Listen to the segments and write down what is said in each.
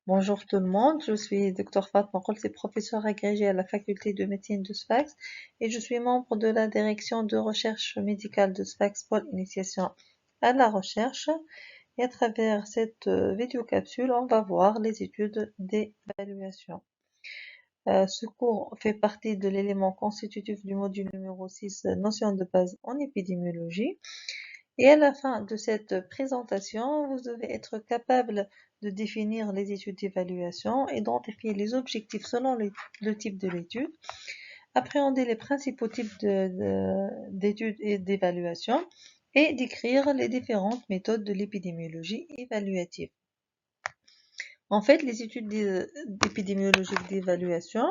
Bonjour tout le monde, je suis Dr Fatma Kolsi, professeure agrégée à la faculté de médecine de Sfax et je suis membre de la direction de recherche médicale de Sfax pour l'initiation à la recherche. Et à travers cette vidéocapsule, on va voir les études d'évaluation. Ce cours fait partie de l'élément constitutif du module numéro 6, notion de base en épidémiologie. Et à la fin de cette présentation, vous devez être capable de définir les études d'évaluation, identifier les objectifs selon le type de l'étude, appréhender les principaux types d'études et d'évaluation et décrire les différentes méthodes de l'épidémiologie évaluative. En fait, les études d'épidémiologie d'évaluation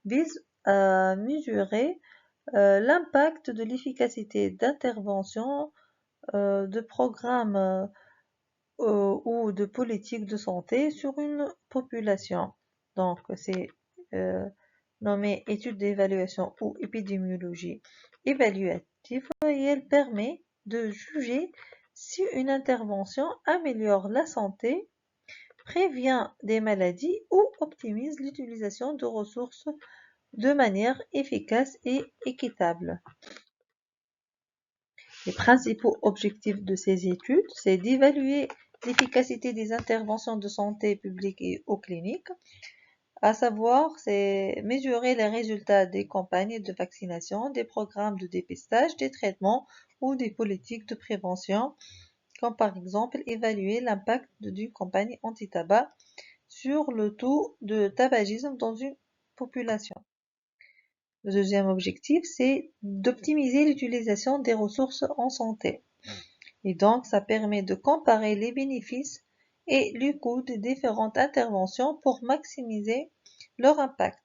visent à mesurer l'impact de l'efficacité d'intervention de programmes ou de politiques de santé sur une population. Donc, c'est euh, nommé étude d'évaluation ou épidémiologie évaluative et elle permet de juger si une intervention améliore la santé, prévient des maladies ou optimise l'utilisation de ressources de manière efficace et équitable. Les principaux objectifs de ces études, c'est d'évaluer l'efficacité des interventions de santé publique et ou clinique, à savoir, c'est mesurer les résultats des campagnes de vaccination, des programmes de dépistage, des traitements ou des politiques de prévention, comme par exemple évaluer l'impact d'une campagne anti-tabac sur le taux de tabagisme dans une population. Le deuxième objectif, c'est d'optimiser l'utilisation des ressources en santé. Et donc, ça permet de comparer les bénéfices et le coût des différentes interventions pour maximiser leur impact.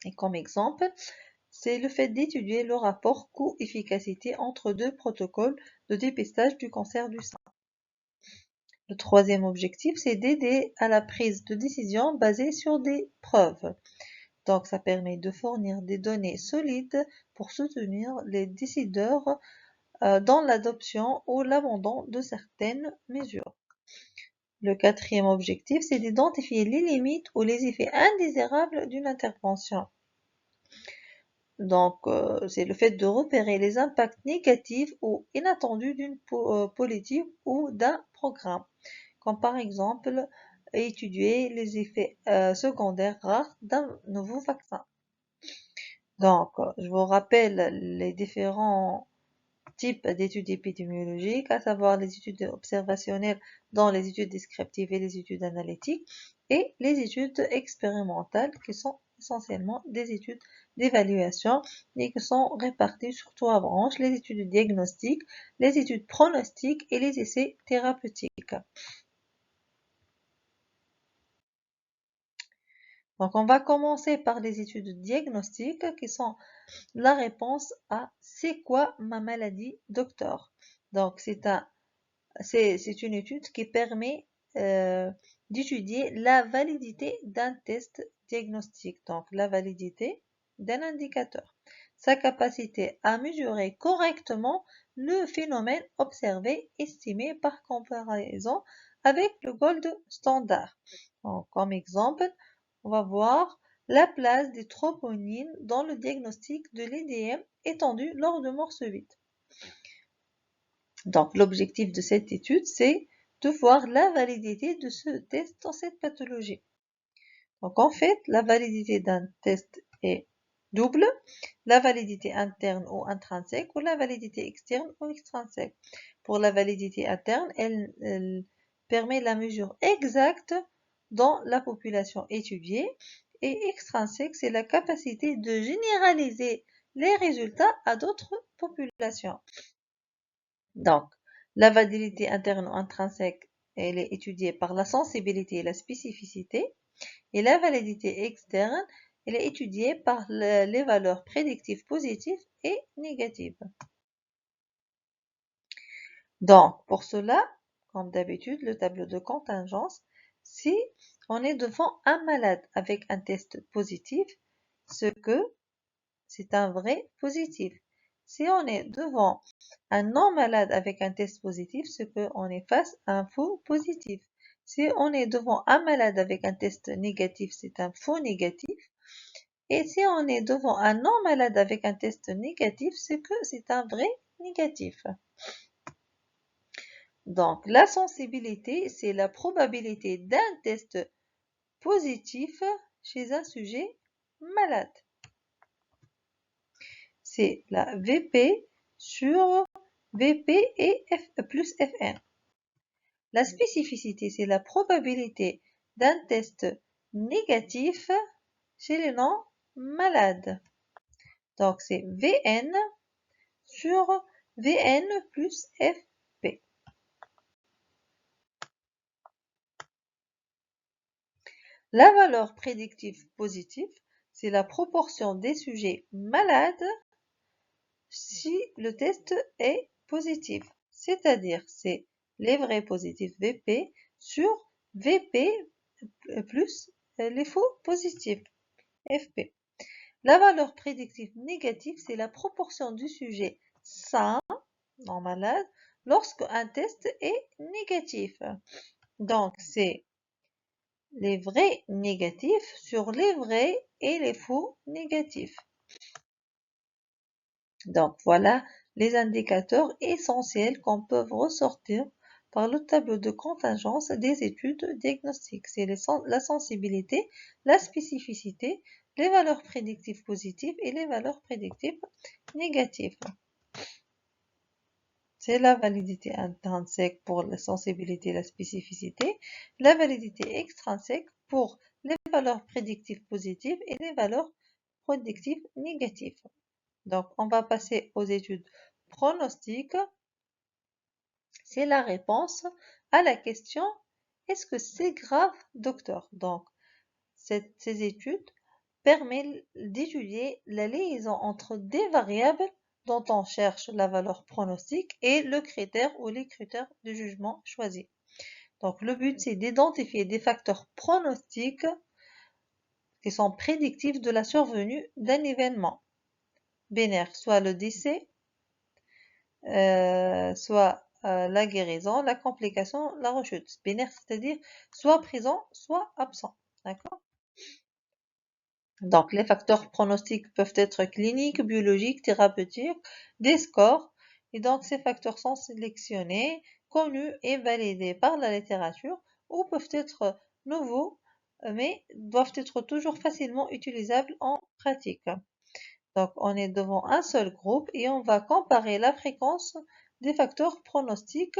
Et comme exemple, c'est le fait d'étudier le rapport coût-efficacité entre deux protocoles de dépistage du cancer du sein. Le troisième objectif, c'est d'aider à la prise de décision basée sur des preuves. Donc, ça permet de fournir des données solides pour soutenir les décideurs dans l'adoption ou l'abandon de certaines mesures. Le quatrième objectif, c'est d'identifier les limites ou les effets indésirables d'une intervention. Donc, c'est le fait de repérer les impacts négatifs ou inattendus d'une politique ou d'un programme, comme par exemple étudier les effets secondaires rares d'un nouveau vaccin. Donc, je vous rappelle les différents types d'études épidémiologiques, à savoir les études observationnelles dans les études descriptives et les études analytiques, et les études expérimentales qui sont essentiellement des études d'évaluation et qui sont réparties sur trois branches, les études diagnostiques, les études pronostiques et les essais thérapeutiques. Donc, on va commencer par les études diagnostiques qui sont la réponse à c'est quoi ma maladie, docteur? Donc, c'est une étude qui permet d'étudier la validité d'un test diagnostique, donc la validité d'un indicateur, sa capacité à mesurer correctement le phénomène observé estimé par comparaison avec le gold standard. Donc, comme exemple, on va voir la place des troponines dans le diagnostic de l'EDM étendu lors de mort subite. Donc, l'objectif de cette étude, c'est de voir la validité de ce test dans cette pathologie. Donc, en fait, la validité d'un test est double, la validité interne ou intrinsèque ou la validité externe ou extrinsèque. Pour la validité interne, elle permet la mesure exacte dans la population étudiée et extrinsèque, c'est la capacité de généraliser les résultats à d'autres populations. Donc, la validité interne ou intrinsèque, elle est étudiée par la sensibilité et la spécificité. Et la validité externe, elle est étudiée par les valeurs prédictives positives et négatives. Donc, pour cela, comme d'habitude, le tableau de contingence, si on est devant un malade avec un test positif, ce que c'est un vrai positif. Si on est devant un non malade avec un test positif, c'est qu'on est face à un faux positif. Si on est devant un malade avec un test négatif, c'est un faux négatif. Et si on est devant un non-malade avec un test négatif, c'est que c'est un vrai négatif. Donc, la sensibilité, c'est la probabilité d'un test positif chez un sujet malade. C'est la VP sur VP et plus Fn. La spécificité, c'est la probabilité d'un test négatif chez les non-malades. Donc, c'est Vn sur Vn plus Fp. La valeur prédictive positive, c'est la proportion des sujets malades si le test est positif. C'est-à-dire, c'est les vrais positifs Vp sur Vp plus les faux positifs Fp. La valeur prédictive négative, c'est la proportion du sujet sain, non malade, lorsque un test est négatif. Donc, c'est les vrais négatifs sur les vrais et les faux négatifs. Donc, voilà les indicateurs essentiels qu'on peut ressortir par le tableau de contingence des études diagnostiques. C'est la sensibilité, la spécificité, les valeurs prédictives positives et les valeurs prédictives négatives. C'est la validité intrinsèque pour la sensibilité et la spécificité, la validité extrinsèque pour les valeurs prédictives positives et les valeurs prédictives négatives. Donc, on va passer aux études pronostiques. C'est la réponse à la question « Est-ce que c'est grave, docteur ?» Donc, ces études permettent d'étudier la liaison entre des variables dont on cherche la valeur pronostique et le critère ou les critères de jugement choisis. Donc, le but, c'est d'identifier des facteurs pronostiques qui sont prédictifs de la survenue d'un événement binaire, soit le décès, soit la guérison, la complication, la rechute. Binaire, c'est-à-dire soit présent, soit absent. D'accord? Donc, les facteurs pronostiques peuvent être cliniques, biologiques, thérapeutiques, des scores. Et donc, ces facteurs sont sélectionnés, connus et validés par la littérature ou peuvent être nouveaux, mais doivent être toujours facilement utilisables en pratique. Donc, on est devant un seul groupe et on va comparer la fréquence des facteurs pronostiques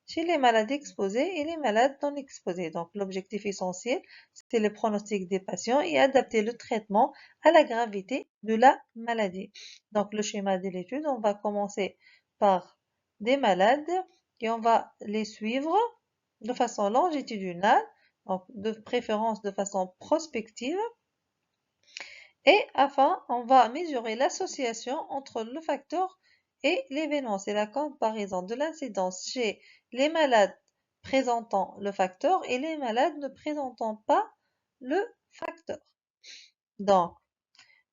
chez les malades exposés et les malades non exposés. Donc, l'objectif essentiel, c'est le pronostic des patients et adapter le traitement à la gravité de la maladie. Donc, le schéma de l'étude, on va commencer par des malades et on va les suivre de façon longitudinale, donc de préférence de façon prospective. Et enfin, on va mesurer l'association entre le facteur et l'événement. C'est la comparaison de l'incidence chez les malades présentant le facteur et les malades ne présentant pas le facteur. Donc,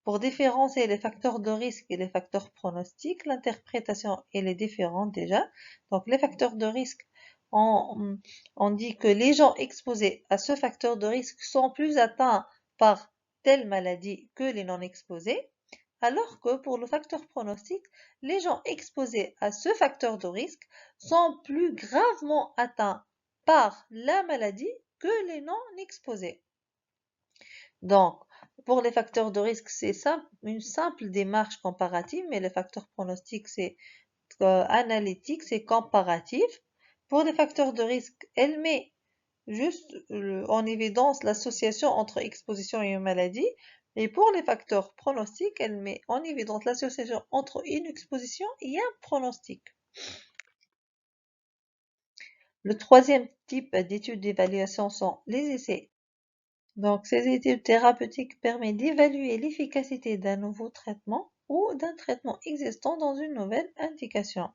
pour différencier les facteurs de risque et les facteurs pronostiques, l'interprétation elle est différente déjà. Donc, les facteurs de risque, on dit que les gens exposés à ce facteur de risque sont plus atteints par telle maladie que les non exposés, alors que pour le facteur pronostique, les gens exposés à ce facteur de risque sont plus gravement atteints par la maladie que les non exposés. Donc, pour les facteurs de risque, c'est une simple démarche comparative, mais les facteurs pronostiques, c'est analytique, c'est comparatif. Pour les facteurs de risque, elle met juste en évidence l'association entre exposition et une maladie. Et pour les facteurs pronostiques, elle met en évidence l'association entre une exposition et un pronostic. Le troisième type d'études d'évaluation sont les essais. Donc, ces études thérapeutiques permettent d'évaluer l'efficacité d'un nouveau traitement ou d'un traitement existant dans une nouvelle indication.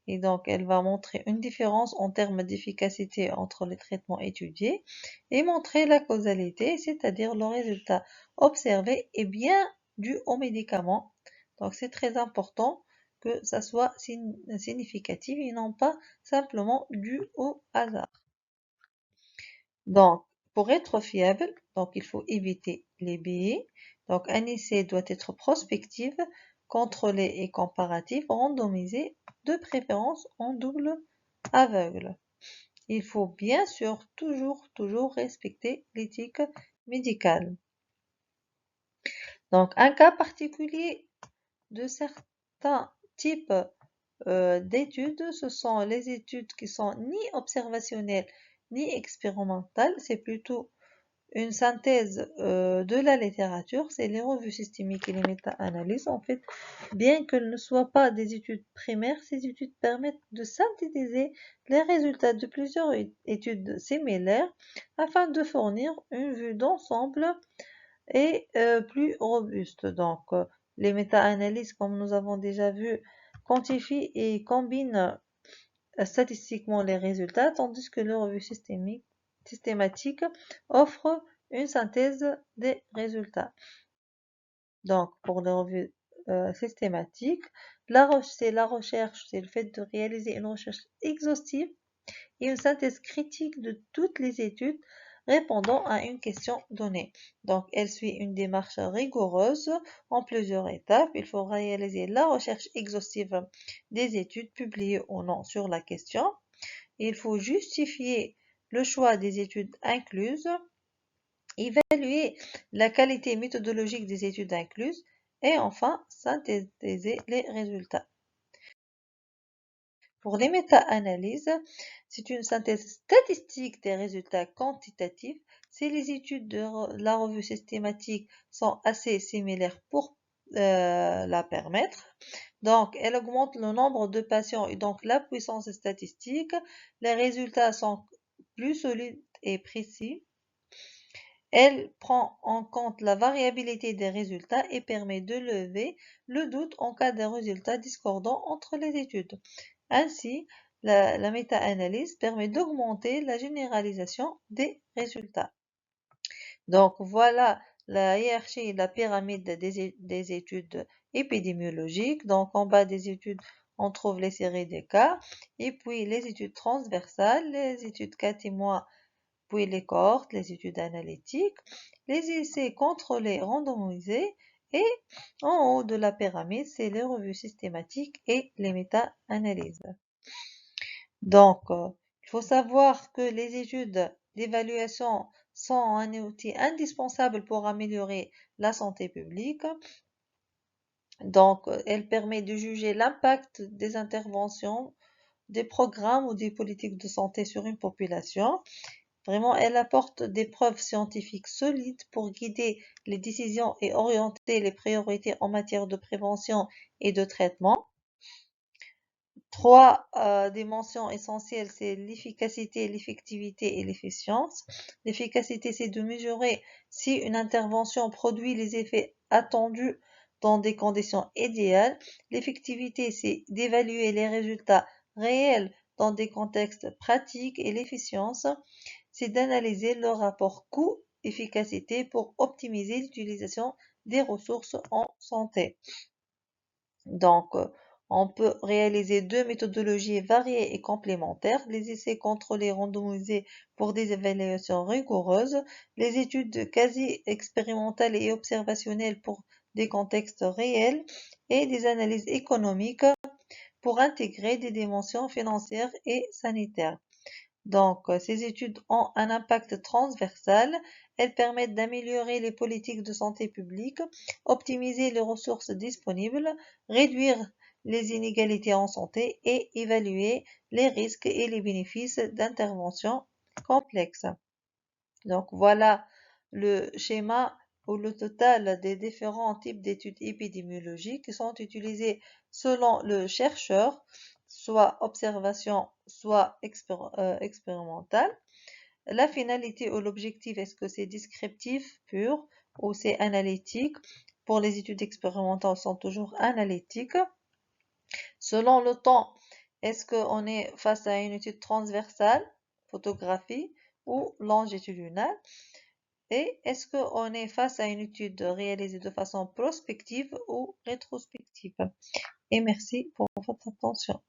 Et donc, elle va montrer une différence en termes d'efficacité entre les traitements étudiés et montrer la causalité, c'est-à-dire le résultat observé est bien dû aux médicaments. Donc, c'est très important que ça soit significatif et non pas simplement dû au hasard. Donc, pour être fiable, donc il faut éviter les biais. Donc, un essai doit être prospectif, contrôlé et comparatif, randomisé, de préférence en double aveugle. Il faut bien sûr toujours respecter l'éthique médicale. Donc, un cas particulier de certains types d'études, ce sont les études qui sont ni observationnelles ni expérimentales, c'est plutôt une synthèse de la littérature, c'est les revues systémiques et les méta-analyses. En fait, bien qu'elles ne soient pas des études primaires, ces études permettent de synthétiser les résultats de plusieurs études similaires afin de fournir une vue d'ensemble et plus robuste. Donc, les méta-analyses, comme nous avons déjà vu, quantifient et combinent statistiquement les résultats, tandis que les revues systématiques offrent une synthèse des résultats. Donc, pour les revues systématiques, c'est la recherche, c'est le fait de réaliser une recherche exhaustive et une synthèse critique de toutes les études répondant à une question donnée. Donc, elle suit une démarche rigoureuse en plusieurs étapes. Il faut réaliser la recherche exhaustive des études publiées ou non sur la question. Il faut justifier le choix des études incluses, évaluer la qualité méthodologique des études incluses et enfin synthétiser les résultats. Pour les méta-analyses, c'est une synthèse statistique des résultats quantitatifs. Si les études de la revue systématique sont assez similaires pour la permettre, donc elle augmente le nombre de patients et donc la puissance statistique. Les résultats sont plus solides et précis. Elle prend en compte la variabilité des résultats et permet de lever le doute en cas de résultats discordants entre les études. Ainsi, la méta-analyse permet d'augmenter la généralisation des résultats. Donc voilà la hiérarchie et la pyramide des études épidémiologiques. Donc en bas des études, on trouve les séries des cas, et puis les études transversales, les études cas témoins, puis les cohortes, les études analytiques, les essais contrôlés randomisés, et en haut de la pyramide, c'est les revues systématiques et les méta-analyses. Donc, il faut savoir que les études d'évaluation sont un outil indispensable pour améliorer la santé publique. Donc, elle permet de juger l'impact des interventions, des programmes ou des politiques de santé sur une population. Vraiment, elle apporte des preuves scientifiques solides pour guider les décisions et orienter les priorités en matière de prévention et de traitement. Trois dimensions essentielles, c'est l'efficacité, l'effectivité et l'efficience. L'efficacité, c'est de mesurer si une intervention produit les effets attendus dans des conditions idéales. L'effectivité, c'est d'évaluer les résultats réels dans des contextes pratiques. Et l'efficience, c'est d'analyser le rapport coût-efficacité pour optimiser l'utilisation des ressources en santé. Donc, on peut réaliser deux méthodologies variées et complémentaires, les essais contrôlés randomisés pour des évaluations rigoureuses, les études quasi expérimentales et observationnelles pour des contextes réels et des analyses économiques pour intégrer des dimensions financières et sanitaires. Donc, ces études ont un impact transversal. Elles permettent d'améliorer les politiques de santé publique, optimiser les ressources disponibles, réduire les inégalités en santé et évaluer les risques et les bénéfices d'interventions complexes. Donc, voilà le schéma ou le total des différents types d'études épidémiologiques qui sont utilisées selon le chercheur, soit observation, soit expérimental. La finalité ou l'objectif, est-ce que c'est descriptif pur ou c'est analytique? Pour les études expérimentales, sont toujours analytiques. Selon le temps, est-ce qu'on est face à une étude transversale, photographie, ou longitudinale? Et est-ce qu'on est face à une étude réalisée de façon prospective ou rétrospective? Et merci pour votre attention.